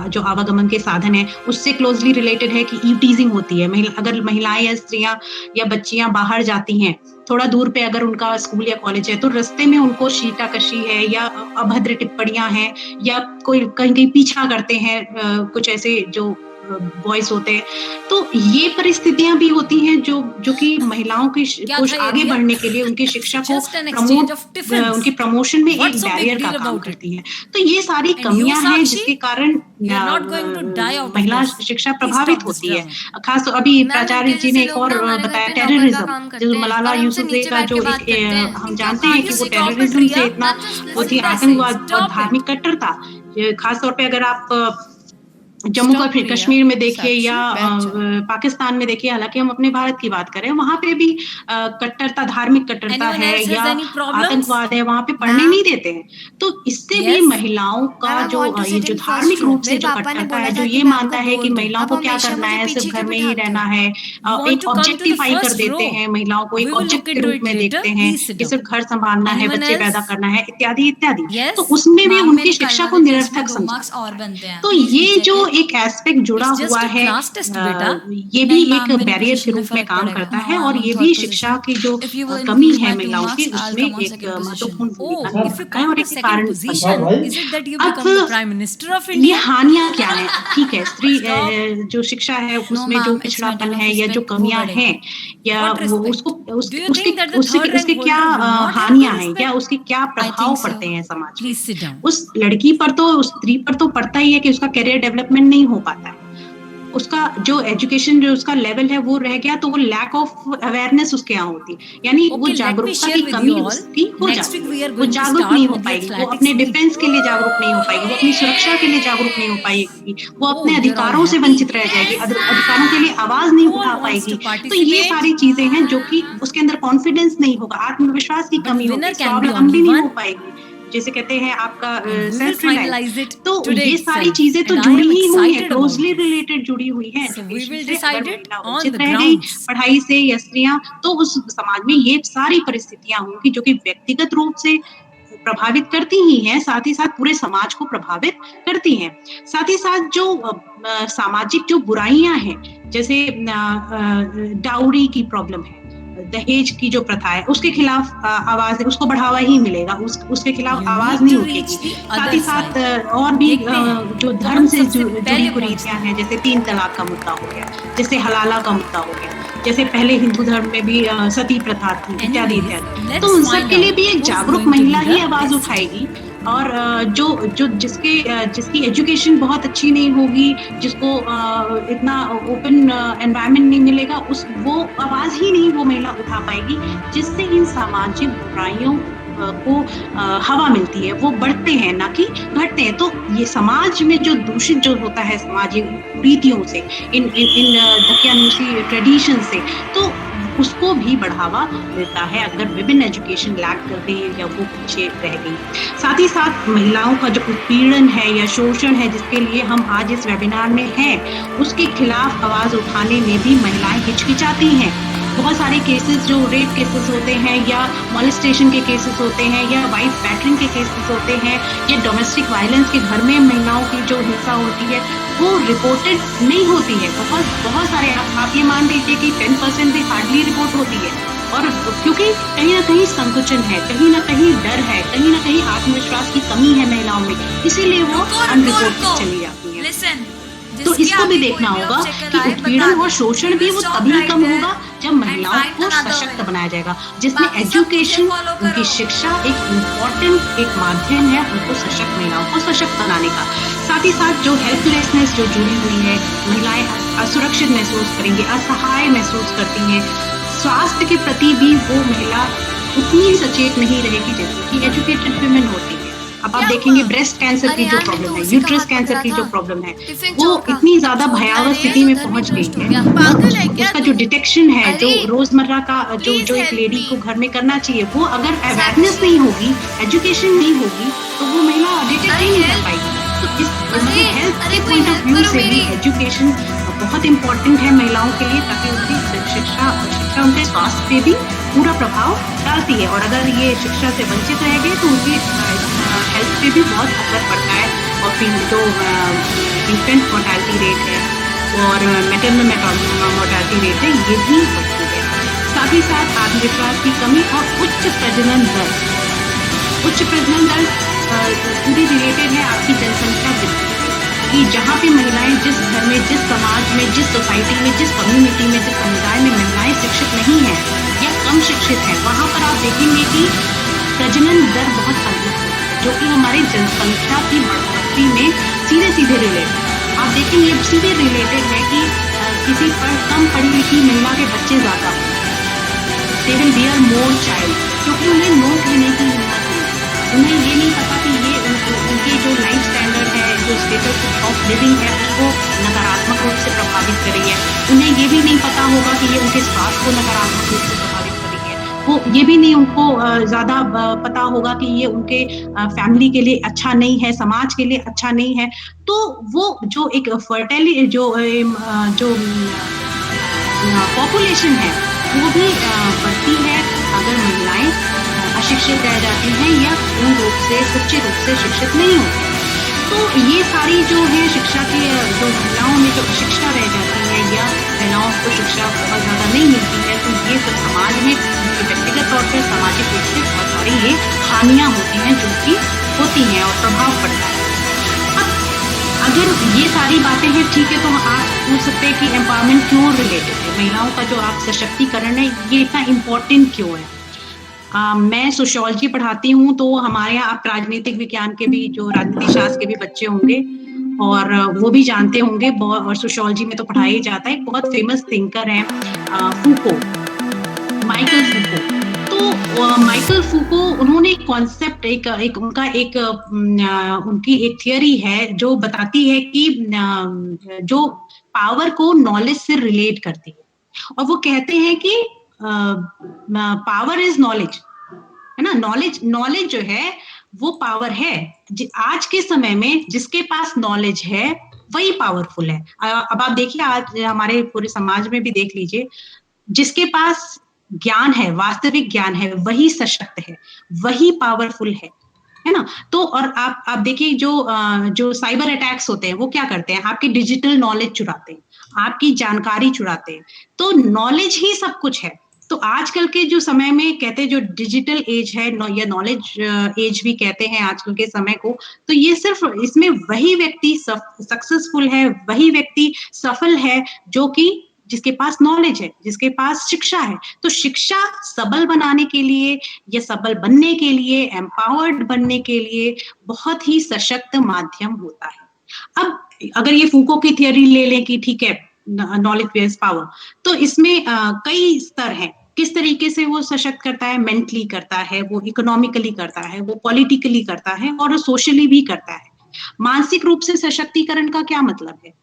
जो आवागमन के साधन है उससे क्लोजली रिलेटेड है कि ईवटीजिंग होती है। अगर महिलाएं या स्त्रियां या बच्चियां बाहर जाती हैं थोड़ा दूर पे, अगर उनका स्कूल या कॉलेज है तो रास्ते में उनको शीटाकशी है या अभद्र टिप्पणियां हैं या कोई कहीं कहीं पीछा करते हैं कुछ ऐसे जो बॉयज होते हैं। तो ये परिस्थितियां भी होती हैं जो कि महिलाओं की को आगे बढ़ने के लिए उनकी शिक्षा को उनकी प्रमोशन में एक बैरियर का काम करती हैं। तो ये सारी कमियां हैं जिसके कारण महिला शिक्षा प्रभावित होती है। खास तो अभी प्राचार्य जी ने एक और बताया, टेररिज्म, जो मलाला यूसुफजई का जो हम जानते हैं कि वो टेररिज्म से इतना वो थी, आतंकवाद और धार्मिक कट्टरता। खासतौर पे अगर आप जम्मू कश्मीर में देखिए या पाकिस्तान में देखिए, हालांकि हम अपने भारत की बात करें, वहां पे भी कट्टरता, धार्मिक कट्टरता है या आतंकवाद है, वहां पे पढ़ने नहीं देते हैं। तो इससे भी महिलाओं का जो धार्मिक रूप से जो कट्टरता है, जो ये मानता है कि महिलाओं को क्या करना है, सिर्फ घर में ही रहना है, एक ऑब्जेक्टिफाई कर देते हैं महिलाओं को, एक ऑब्जेक्ट के रूप में देखते हैं कि सिर्फ घर संभालना है, बच्चे पैदा करना है, इत्यादि इत्यादि। तो उसमें भी उनकी शिक्षा को निरर्थक समझा। तो ये जो एक एस्पेक्ट जुड़ा हुआ है, ये भी एक बैरियर के रूप में काम करता है, और ये भी शिक्षा की जो कमी है महिलाओं की, उसमें एक महत्वपूर्ण भूमिका निभाता है और एक कारण बनता है। अब ये हानियां क्या है? ठीक है, स्त्री जो शिक्षा है उसमें जो पिछड़ापन है या जो कमियां हैं, या उसके क्या हानियां हैं या उसके क्या प्रभाव पड़ते हैं समाज में। उस लड़की पर तो, उस स्त्री पर तो पड़ता ही है कि उसका करियर डेवलपमेंट नहीं हो पाता है, उसका जो एजुकेशन जो उसका लेवल है वो रह गया, तो वो लैक ऑफ अवेयरनेस उसके यहाँ होती, यानी वो जागरूकता की कमी उसकी हो जाती है। वो जागरूक नहीं हो पाएगी, वो अपने डिफेंस के लिए जागरूक नहीं हो पाएगी, वो अपनी सुरक्षा के लिए जागरूक नहीं हो पाएगी, वो अपने अधिकारों से वंचित रह जाएगी, अधिकारों के लिए आवाज नहीं उठा पाएगी। तो ये सारी चीजें हैं जो कि उसके अंदर कॉन्फिडेंस नहीं होगा, आत्मविश्वास की कमी होगी, स्वावलंबी नहीं हो पाएगी, जैसे कहते हैं आपका सेल्फ रिलायंस। तो ये सारी चीजें तो जुड़ी ही हुई है, क्लोजली रिलेटेड जुड़ी हुई है। वंचित रह गई पढ़ाई से या स्त्रियां, तो उस समाज में ये सारी परिस्थितियां होंगी जो कि व्यक्तिगत रूप से प्रभावित करती ही हैं, साथ ही साथ पूरे समाज को प्रभावित करती हैं। साथ ही साथ जो सामाजिक जो बुराइयां हैं, जैसे डाउरी की प्रॉब्लम है, दहेज की जो प्रथा है, उसके खिलाफ आवाज, उसको बढ़ावा ही मिलेगा, उसके खिलाफ आवाज नहीं उठेगी। साथ ही साथ और भी जो धर्म से जुड़ी कुरीतियां हैं, जैसे 3 तलाक का मुद्दा हो गया, जैसे हलाला का मुद्दा हो गया, जैसे पहले हिंदू धर्म में भी सती प्रथा थी, इत्यादि इत्यादि। तो उन सब के लिए भी एक जागरूक महिला ही आवाज उठाएगी, और जो जिसकी एजुकेशन बहुत अच्छी नहीं होगी, जिसको इतना ओपन एनवायरनमेंट नहीं मिलेगा, वो आवाज ही नहीं वो महिला उठा पाएगी, जिससे इन सामाजिक बुराइयों को हवा मिलती है, वो बढ़ते हैं ना कि घटते हैं। तो ये समाज में जो दूषित जो होता है सामाजिक रीतियों से, इन दकियानूसी ट्रेडिशन से, तो उसको भी बढ़ावा देता है अगर विभिन्न एजुकेशन लैक कर रही है या वो पीछे रह गई। साथ ही साथ महिलाओं का जो उत्पीड़न है या शोषण है, जिसके लिए हम आज इस वेबिनार में हैं, उसके खिलाफ आवाज उठाने में भी महिलाएं हिचकिचाती हैं। बहुत सारे केसेस जो रेप केसेस होते हैं या मॉलेस्टेशन के केसेस होते हैं या वाइफ बैटरिंग के केसेस होते हैं या डोमेस्टिक वायलेंस के घर में महिलाओं की जो हिंसा होती है, वो रिपोर्टेड नहीं होती है। बहुत सारे आप ये मान लीजिए कि 10% भी हार्डली रिपोर्ट होती है, और क्योंकि कहीं ना कहीं संकुचन है, कहीं ना कहीं डर है, कहीं ना कहीं आत्मविश्वास की कमी है महिलाओं में, इसीलिए वो अनरिपोर्टेड चली जाती है। तो इसको भी देखना होगा कि उत्पीड़न और शोषण भी वो तभी कम होगा जब महिलाओं को सशक्त बनाया जाएगा, जिसमें एजुकेशन, उनकी शिक्षा एक इम्पोर्टेंट एक माध्यम है उनको सशक्त, महिलाओं को सशक्त बनाने का। साथ ही साथ जो हेल्पलेसनेस जो जुड़ी हुई है, महिलाएं असुरक्षित महसूस करेंगी, असहाय महसूस करती हैं, स्वास्थ्य के प्रति भी वो महिला उतनी सचेत नहीं रहेगी जैसे कि एजुकेटेड वुमेन होती है। अब आप देखेंगे ब्रेस्ट कैंसर की जो प्रॉब्लम है, यूट्रस कैंसर की जो प्रॉब्लम है, वो इतनी ज्यादा भयावह स्थिति में पहुंच गई है, और उसका जो डिटेक्शन है, जो रोजमर्रा का जो एक लेडी को घर में करना चाहिए, वो अगर अवेयरनेस नहीं होगी, एजुकेशन नहीं होगी, तो वो महिला डिटेक्ट ही नहीं कर पाएगी। तो इस हेल्थ के पॉइंट ऑफ व्यू से भी एजुकेशन बहुत इंपॉर्टेंट है महिलाओं के लिए, ताकि उनकी शिक्षा उनके स्वास्थ्य पे भी पूरा प्रभाव डालती है। और अगर ये शिक्षा से वंचित रह गए तो उनकी हेल्थ पे भी बहुत असर पड़ता है, और फिर जो इन्फेंट मोर्टेलिटी रेट है और मैटरनल मोर्टेलिटी रेट है, ये भी बढ़ती है। साथ ही साथ आत्मविश्वास की कमी और उच्च प्रजनन दर पूरी रिलेटेड है आपकी जनसंख्या वृद्धि। कि जहाँ पे महिलाएं जिस घर में, जिस समाज में, जिस सोसाइटी में, जिस कम्युनिटी में, जिस समुदाय में महिलाएं शिक्षित नहीं है या कम शिक्षित है, वहां पर आप देखेंगे कि प्रजनन दर बहुत अधिक है, जो कि हमारे जनसंख्या की बढ़ोतरी में सीधे सीधे रिलेटेड। आप देखेंगे सीधे रिलेटेड है कि किसी पर कम पढ़ी लिखी महिला के बच्चे ज्यादा होते हैं, they will beer more child, क्योंकि उन्हें नोट लेने की हिम्मत नहीं, उन्हें ये नहीं पता कि ये उनके जो लाइफ स्टैंडर्ड है, जो स्टेटस ऑफ लिविंग है, उसको नकारात्मक रूप से प्रभावित कर रही है। उन्हें ये भी नहीं पता होगा कि ये उनके स्वास्थ्य को नकारात्मक रूप से प्रभावित कर रही है। वो ये भी नहीं उनको ज्यादा पता होगा कि ये उनके फैमिली के लिए अच्छा नहीं है, समाज के लिए अच्छा नहीं है। तो वो जो एक फर्टिलिटी जो पॉपुलेशन है वो भी बढ़ती है अगर महिलाएं अशिक्षित रह जाती हैं या पूर्ण रूप से, सच्चे रूप से शिक्षित नहीं होती। तो ये सारी जो है शिक्षा की, जो महिलाओं में जो अशिक्षा रह जाती है या महिलाओं को शिक्षा बहुत ज्यादा नहीं मिलती है, तो ये सब समाज में व्यक्तिगत तौर पर सामाजिक रूप से बहुत सारी ये खामियां होती हैं जो कि होती हैं और प्रभाव पड़ता है। अब अगर ये सारी बातें हैं, ठीक है, तो आप पूछ सकते हैं कि एम्पावरमेंट क्यों रिलेटेड है, महिलाओं का जो आप सशक्तिकरण है ये इतना इम्पोर्टेंट क्यों है। मैं सोशियोलॉजी पढ़ाती हूँ, तो हमारे यहाँ आप राजनीतिक विज्ञान के भी, जो राजनीति शास्त्र के भी बच्चे होंगे और वो भी जानते होंगे, और सोशियोलॉजी में तो पढ़ाया ही जाता है। एक बहुत फेमस थिंकर है फूको, माइकल फूको। तो माइकल फूको, उन्होंने एक कॉन्सेप्ट, उनकी एक थियरी है जो बताती है कि जो पावर को नॉलेज से रिलेट करती है, और वो कहते हैं कि पावर इज नॉलेज, है ना। नॉलेज जो है वो पावर है। आज के समय में जिसके पास नॉलेज है वही पावरफुल है। अब आप देखिए, आज हमारे पूरे समाज में भी देख लीजिए, जिसके पास ज्ञान है, वास्तविक ज्ञान है, वही सशक्त है, वही पावरफुल है ना। तो और आप देखिए, जो साइबर अटैक्स होते हैं वो क्या करते हैं, आपकी डिजिटल नॉलेज चुराते हैं, आपकी जानकारी चुराते हैं। तो नॉलेज ही सब कुछ है। तो आजकल के जो समय में कहते हैं, जो डिजिटल एज है या नॉलेज एज भी कहते हैं आजकल के समय को, तो ये सिर्फ इसमें वही व्यक्ति सक्सेसफुल है, वही व्यक्ति सफल है जो कि जिसके पास नॉलेज है, जिसके पास शिक्षा है। तो शिक्षा सबल बनाने के लिए या सबल बनने के लिए, एम्पावर्ड बनने के लिए बहुत ही सशक्त माध्यम होता है। अब अगर ये फूको की थियरी ले लें कि ठीक है, नॉलेज बेस्ड पावर, तो इसमें कई स्तर हैं। किस तरीके से वो सशक्त करता है, मेंटली करता है, वो इकोनॉमिकली करता है, वो पॉलिटिकली करता है और सोशली भी करता है। मानसिक रूप से सशक्तिकरण का क्या मतलब है?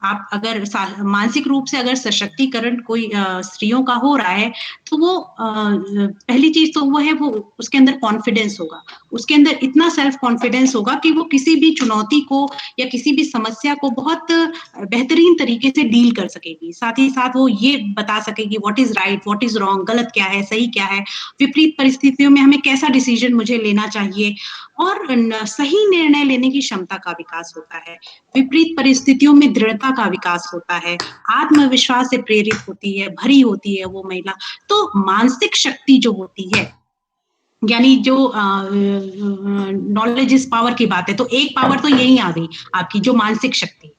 आप अगर मानसिक रूप से अगर सशक्तिकरण कोई स्त्रियों का हो रहा है, तो वो पहली चीज तो वो है, वो उसके अंदर कॉन्फिडेंस होगा, उसके अंदर इतना सेल्फ कॉन्फिडेंस होगा कि वो किसी भी चुनौती को या किसी भी समस्या को बहुत बेहतरीन तरीके से डील कर सकेगी। साथ ही साथ वो ये बता सकेगी what is right, what is wrong, गलत क्या है, सही क्या है, विपरीत परिस्थितियों में हमें कैसा डिसीजन मुझे लेना चाहिए, और सही निर्णय लेने की क्षमता का विकास होता है। विपरीत परिस्थितियों में दृढ़ता का विकास होता है, आत्मविश्वास से प्रेरित होती है, भरी होती है वो महिला। तो मानसिक शक्ति जो होती है, यानी जो नॉलेज इज पावर की बात है, तो एक पावर तो यही आ गई आपकी, जो मानसिक शक्ति,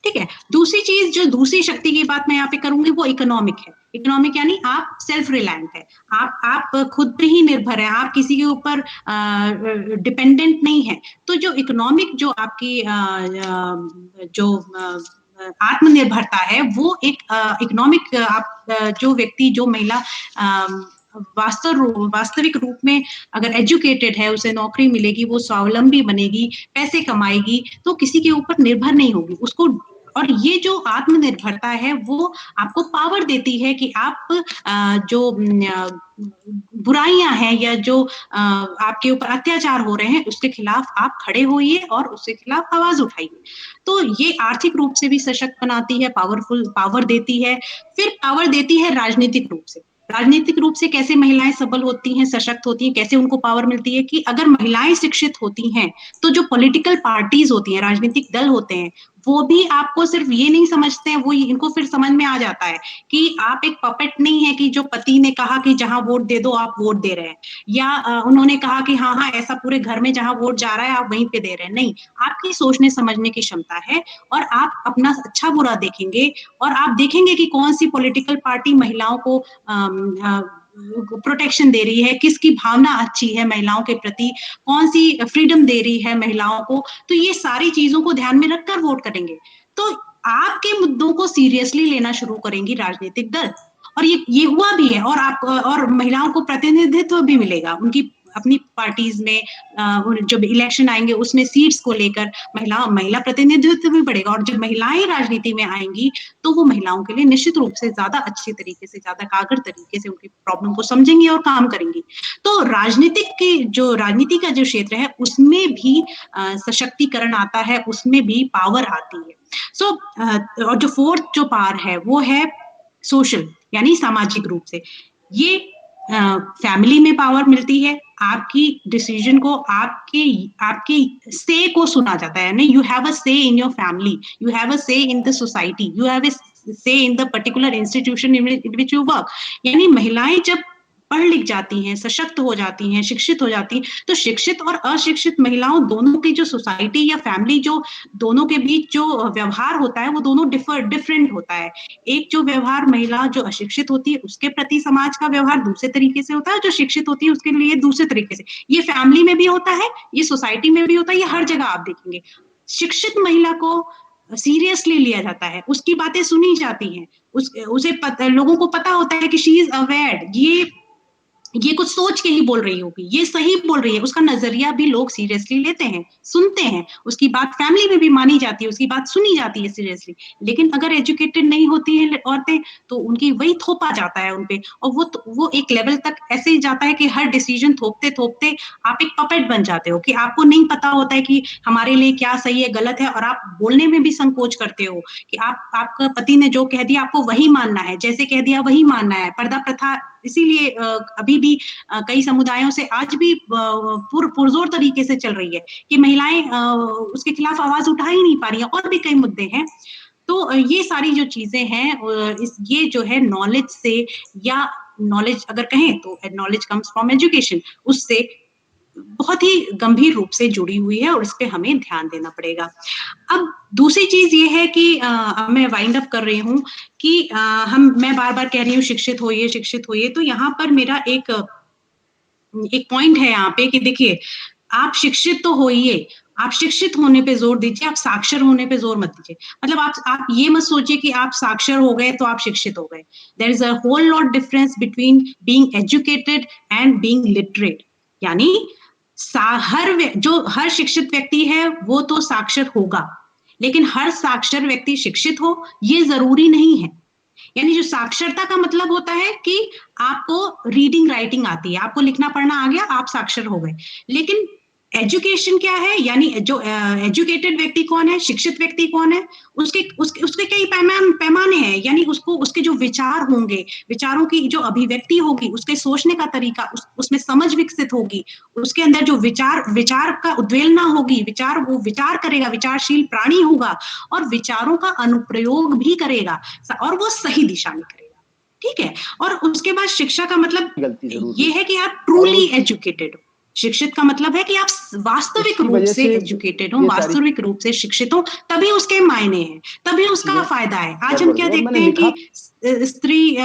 ठीक है। दूसरी चीज, जो दूसरी शक्ति की बात मैं यहाँ पे करूंगी, वो इकोनॉमिक है। इकोनॉमिक यानी आप सेल्फ रिलायंट है, आप खुद पे ही निर्भर है, आप किसी के ऊपर डिपेंडेंट नहीं है। तो जो इकोनॉमिक, जो आपकी जो आत्मनिर्भरता है, वो एक इकोनॉमिक, आप जो व्यक्ति, जो महिला वास्तविक रूप में अगर एजुकेटेड है, उसे नौकरी मिलेगी, वो स्वावलंबी बनेगी, पैसे कमाएगी, तो किसी के ऊपर निर्भर नहीं होगी उसको। और ये जो आत्मनिर्भरता है वो आपको पावर देती है कि आप जो बुराइयां हैं या जो आपके ऊपर अत्याचार हो रहे हैं, उसके खिलाफ आप खड़े होइए और उसके खिलाफ आवाज उठाइए। तो ये आर्थिक रूप से भी सशक्त बनाती है, पावर देती है। फिर पावर देती है राजनीतिक रूप से। राजनीतिक रूप से कैसे महिलाएं सबल होती हैं, सशक्त होती हैं, कैसे उनको पावर मिलती है कि अगर महिलाएं शिक्षित होती हैं, तो जो पॉलिटिकल पार्टीज होती हैं, राजनीतिक दल होते हैं, वो भी आपको सिर्फ ये नहीं समझते हैं, वो इनको फिर समझ में आ जाता है कि आप एक पपेट नहीं है कि जो पति ने कहा कि जहां वोट दे दो आप वोट दे रहे हैं, या उन्होंने कहा कि हाँ हाँ ऐसा पूरे घर में जहां वोट जा रहा है आप वहीं पे दे रहे हैं। नहीं, आपकी सोचने समझने की क्षमता है और आप अपना अच्छा बुरा देखेंगे और आप देखेंगे कि कौन सी पॉलिटिकल पार्टी महिलाओं को प्रोटेक्शन दे रही है, किसकी भावना अच्छी है महिलाओं के प्रति, कौन सी फ्रीडम दे रही है महिलाओं को। तो ये सारी चीजों को ध्यान में रखकर वोट करेंगे तो आपके मुद्दों को सीरियसली लेना शुरू करेंगी राजनीतिक दल। और ये हुआ भी है और महिलाओं को प्रतिनिधित्व भी मिलेगा उनकी अपनी पार्टीज में। जब इलेक्शन आएंगे उसमें सीट्स को लेकर महिला प्रतिनिधित्व भी बढ़ेगा और जब महिलाएं राजनीति में आएंगी तो वो महिलाओं के लिए निश्चित रूप से ज्यादा अच्छे तरीके से, ज्यादा कारगर तरीके से उनकी प्रॉब्लम को समझेंगी और काम करेंगी। तो राजनीति का जो क्षेत्र है उसमें भी सशक्तिकरण आता है, उसमें भी पावर आती है। और जो फोर्थ जो पावर है वो है सोशल, यानी सामाजिक रूप से। ये फैमिली में पावर मिलती है, आपकी डिसीजन को, आपकी से को सुना जाता है। नहीं, you have a say in your family, you have a say in the society, you have a say in the particular institution in which you work. यानी महिलाएं जब पढ़ लिख जाती हैं, सशक्त हो जाती हैं, शिक्षित हो जाती हैं, तो शिक्षित और अशिक्षित महिलाओं दोनों की जो सोसाइटी या फैमिली, जो दोनों के बीच जो व्यवहार होता है वो दोनों डिफरेंट होता है। एक जो व्यवहार महिला जो अशिक्षित होती है उसके प्रति समाज का व्यवहार दूसरे तरीके से होता है, जो शिक्षित होती है उसके लिए दूसरे तरीके से। ये फैमिली में भी होता है, ये सोसाइटी में भी होता है, ये हर जगह आप देखेंगे। शिक्षित महिला को सीरियसली लिया जाता है, उसकी बातें सुनी जाती हैं, लोगों को पता होता है कि शी इज अवेयर, ये कुछ सोच के ही बोल रही होगी, ये सही बोल रही है, उसका नजरिया भी लोग सीरियसली लेते हैं, सुनते हैं, उसकी बात फैमिली में भी मानी जाती है, उसकी बात सुनी जाती है सीरियसली। लेकिन अगर एजुकेटेड नहीं होती हैं औरतें तो उनकी वही थोपा जाता है उनपे, और वो एक लेवल तक ऐसे ही जाता है कि हर डिसीजन थोपते थोपते आप एक पपेट बन जाते हो कि आपको नहीं पता होता है कि हमारे लिए क्या सही है गलत है, और आप बोलने में भी संकोच करते हो कि आपका पति ने जो कह दिया आपको वही मानना है, जैसे कह दिया वही मानना है। पर्दा प्रथा इसीलिए अभी भी कई समुदायों से आज भी पुरजोर तरीके से चल रही है कि महिलाएं उसके खिलाफ आवाज उठा ही नहीं पा रही हैं, और भी कई मुद्दे हैं। तो ये सारी जो चीजें हैं ये जो है नॉलेज से, या नॉलेज अगर कहें तो नॉलेज कम्स फ्रॉम एजुकेशन, उससे बहुत ही गंभीर रूप से जुड़ी हुई है और इस पे हमें ध्यान देना पड़ेगा। अब दूसरी चीज ये है कि मैं वाइंड अप कर रही हूँ कि मैं बार बार कह रही हूँ शिक्षित होइए, तो यहाँ पर मेरा एक पॉइंट है यहाँ पे कि देखिए, आप शिक्षित तो होइए, आप शिक्षित होने पे जोर दीजिए, आप साक्षर होने पे जोर मत दीजिए। मतलब आप ये मत सोचिए कि आप साक्षर हो गए तो आप शिक्षित हो गए। There is a whole lot difference between being educated and being literate. यानी हर शिक्षित व्यक्ति है वो तो साक्षर होगा, लेकिन हर साक्षर व्यक्ति शिक्षित हो ये जरूरी नहीं है। यानी जो साक्षरता का मतलब होता है कि आपको रीडिंग राइटिंग आती है, आपको लिखना पढ़ना आ गया, आप साक्षर हो गए। लेकिन एजुकेशन क्या है, यानी जो एजुकेटेड व्यक्ति कौन है, शिक्षित व्यक्ति कौन है, उसके कई पैमाने हैं। यानी उसके जो विचार होंगे, विचारों की जो अभिव्यक्ति होगी, उसके सोचने का तरीका, उसमें समझ विकसित होगी, उसके अंदर जो विचार का उद्वेलना होगी, वो विचार करेगा, विचारशील प्राणी होगा और विचारों का अनुप्रयोग भी करेगा और वो सही दिशा में करेगा। ठीक है। और उसके बाद शिक्षा का मतलब ये है कि आप ट्रूली एजुकेटेड हो। शिक्षित का मतलब है कि आप वास्तविक रूप से एजुकेटेड हो, वास्तविक रूप से शिक्षित हो, तभी उसके मायने हैं, तभी उसका फायदा है। आज हम क्या देखते हैं कि स्त्री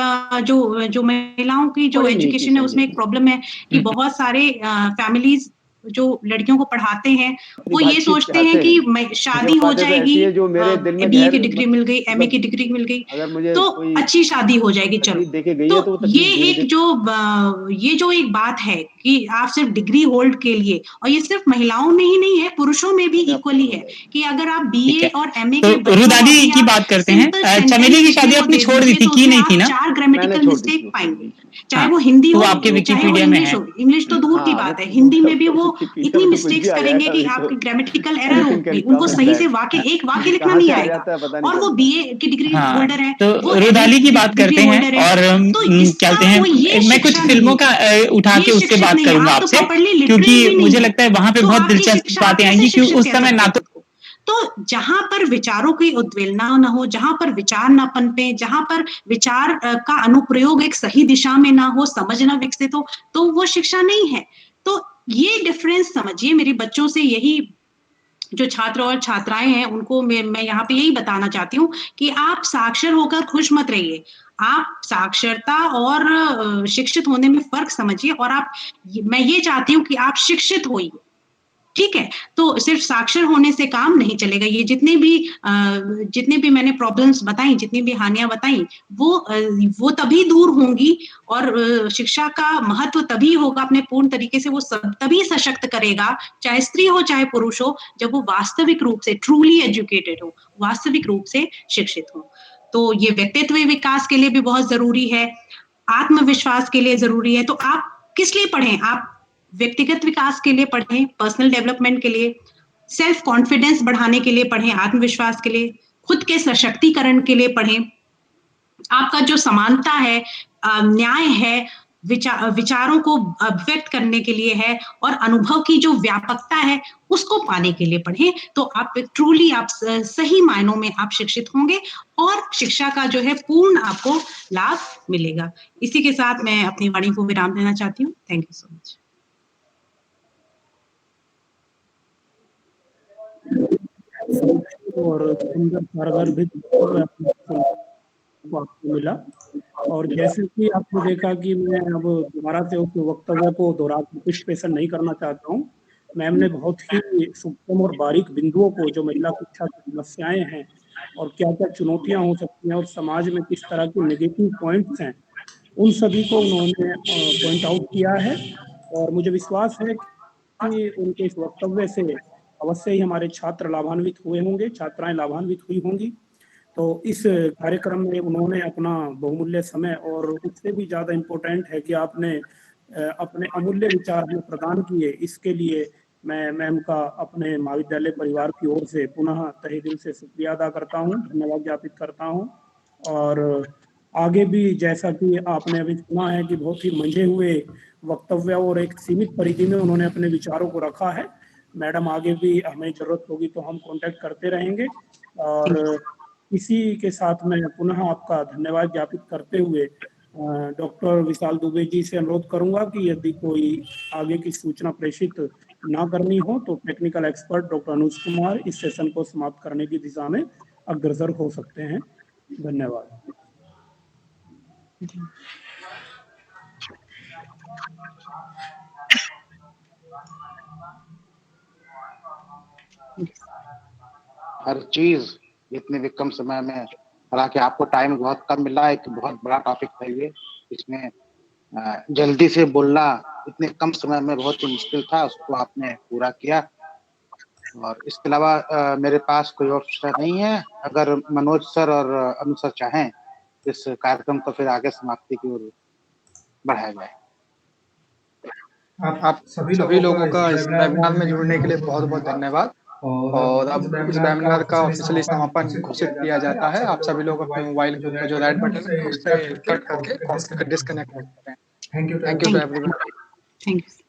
जो महिलाओं की जो एजुकेशन है उसमें एक प्रॉब्लम है कि बहुत सारे फैमिलीज जो लड़कियों को पढ़ाते हैं वो ये सोचते हैं कि शादी हो जाएगी, BA की डिग्री मिल गई, MA की डिग्री मिल गई तो अच्छी शादी हो जाएगी, चलो। तो ये जो एक बात है कि आप सिर्फ डिग्री होल्ड के लिए, और ये सिर्फ महिलाओं में ही नहीं है, पुरुषों में भी इक्वली है कि अगर आप BA और MA के रुदाली की बात करते हैं, चमेली की शादी आपने छोड़ दी थी, की नहीं थी ना? 4 ग्रामेटिकल मिस्टेक पाएंगे, चाहे वो हिंदी हो, चाहे वो इंग्लिश हो। इंग्लिश तो दूर की बात है, हिंदी में भी वो इतनी मिस्टेक्स करेंगे कि आपकी ग्रामेटिकल एरर होगी, उनको सही से एक वाक्य लिखना नहीं आएगा, और वो BA की डिग्री होल्डर है। तो रुदाली की बात करते हैं और क्या कहते हैं, मैं कुछ फिल्मों का उठा के उसके बात करूंगा आपसे, क्योंकि मुझे लगता है वहां पे बहुत दिलचस्प बातें आएंगी, क्योंकि उस समय ना तो जहां पर विचारों की उद्वेलना न हो, जहां पर विचार न पनपे, जहां पर विचार का अनुप्रयोग एक सही दिशा में ना हो, समझ ना विकसित हो, तो वो शिक्षा नहीं है। तो ये डिफरेंस समझिए। मेरे बच्चों से यही, जो छात्र और छात्राएं हैं, उनको मैं यहाँ पे यही बताना चाहती हूँ कि आप साक्षर होकर खुश मत रहिए। आप साक्षरता और शिक्षित होने में फर्क समझिए, और मैं ये चाहती हूँ कि आप शिक्षित होइए, ठीक है। तो सिर्फ साक्षर होने से काम नहीं चलेगा। ये जितने भी मैंने प्रॉब्लम्स बताई, जितनी भी हानियां बताई, वो तभी दूर होंगी, और शिक्षा का महत्व तभी होगा अपने पूर्ण तरीके से, वो सब तभी सशक्त करेगा, चाहे स्त्री हो चाहे पुरुष हो, जब वो वास्तविक रूप से ट्रूली एजुकेटेड हो, वास्तविक रूप से शिक्षित हो। तो ये व्यक्तित्व विकास के लिए भी बहुत जरूरी है, आत्मविश्वास के लिए जरूरी है। तो आप किस लिए पढ़ें? आप व्यक्तिगत विकास के लिए पढ़ें, पर्सनल डेवलपमेंट के लिए, सेल्फ कॉन्फिडेंस बढ़ाने के लिए पढ़ें, आत्मविश्वास के लिए, खुद के सशक्तिकरण के लिए पढ़ें। आपका जो समानता है, न्याय है, विचारों को व्यक्त करने के लिए है, और अनुभव की जो व्यापकता है उसको पाने के लिए पढ़ें। तो आप ट्रूली, आप सही मायनों में आप शिक्षित होंगे, और शिक्षा का जो है पूर्ण आपको लाभ मिलेगा। इसी के साथ मैं अपनी वाणी को विराम देना चाहती हूँ। Thank you so much. और सुंदर कारगर भी आपको मिला। और जैसे कि आपने देखा कि मैं अब दोबारा से उस वक्तव्य को कुछ पेशन नहीं करना चाहता हूँ। मैम ने बहुत ही सूक्ष्म और बारीक बिंदुओं को, जो महिला शिक्षा की समस्याएं हैं और क्या क्या चुनौतियां हो सकती हैं और समाज में किस तरह के नेगेटिव पॉइंट्स हैं, उन सभी को उन्होंने पॉइंट आउट किया है। और मुझे विश्वास है कि उनके इस वक्तव्य से अवश्य ही हमारे छात्र लाभान्वित हुए होंगे, छात्राएं लाभान्वित हुई होंगी। तो इस कार्यक्रम में उन्होंने अपना बहुमूल्य समय, और उससे भी ज़्यादा इम्पोर्टेंट है कि आपने अपने अमूल्य विचार हमें प्रदान किए, इसके लिए मैं मैम का अपने महाविद्यालय परिवार की ओर से पुनः तहे दिल से शुक्रिया अदा करता हूँ, धन्यवाद ज्ञापित करता हूँ। और आगे भी, जैसा कि आपने अभी सुना है कि बहुत ही मंझे हुए वक्तव्य और एक सीमित परिधि में उन्होंने अपने विचारों को रखा है। मैडम, आगे भी हमें जरूरत होगी तो हम कांटेक्ट करते रहेंगे। और इसी के साथ मैं पुनः आपका धन्यवाद ज्ञापित करते हुए डॉक्टर विशाल दुबे जी से अनुरोध करूंगा कि यदि कोई आगे की सूचना प्रेषित ना करनी हो तो technical expert doctor Anuj Kumar इस सेशन को समाप्त करने की दिशा में अग्रसर हो सकते हैं। धन्यवाद। हर चीज इतने भी कम समय में, हालांकि आपको टाइम बहुत कम मिला है, एक बहुत बड़ा टॉपिक था ये, इसमें जल्दी से बोलना इतने कम समय में बहुत ही मुश्किल था, उसको आपने पूरा किया। और इसके अलावा मेरे पास कोई और विषय नहीं है। अगर मनोज सर और अनु सर चाहें इस कार्यक्रम को फिर आगे समाप्ति की ओर बढ़ाया जाए। आप सभी लोगों का इस वेबिनार में जुड़ने के लिए बहुत बहुत धन्यवाद। और अब इस वेबिनार का ऑफिशियली समापन घोषित किया जाता है। आप सभी लोग अपने मोबाइल के ऊपर जो रेड बटन है उससे कट करके डिस्कनेक्ट करते हैं। Thank you to everyone. Thank you.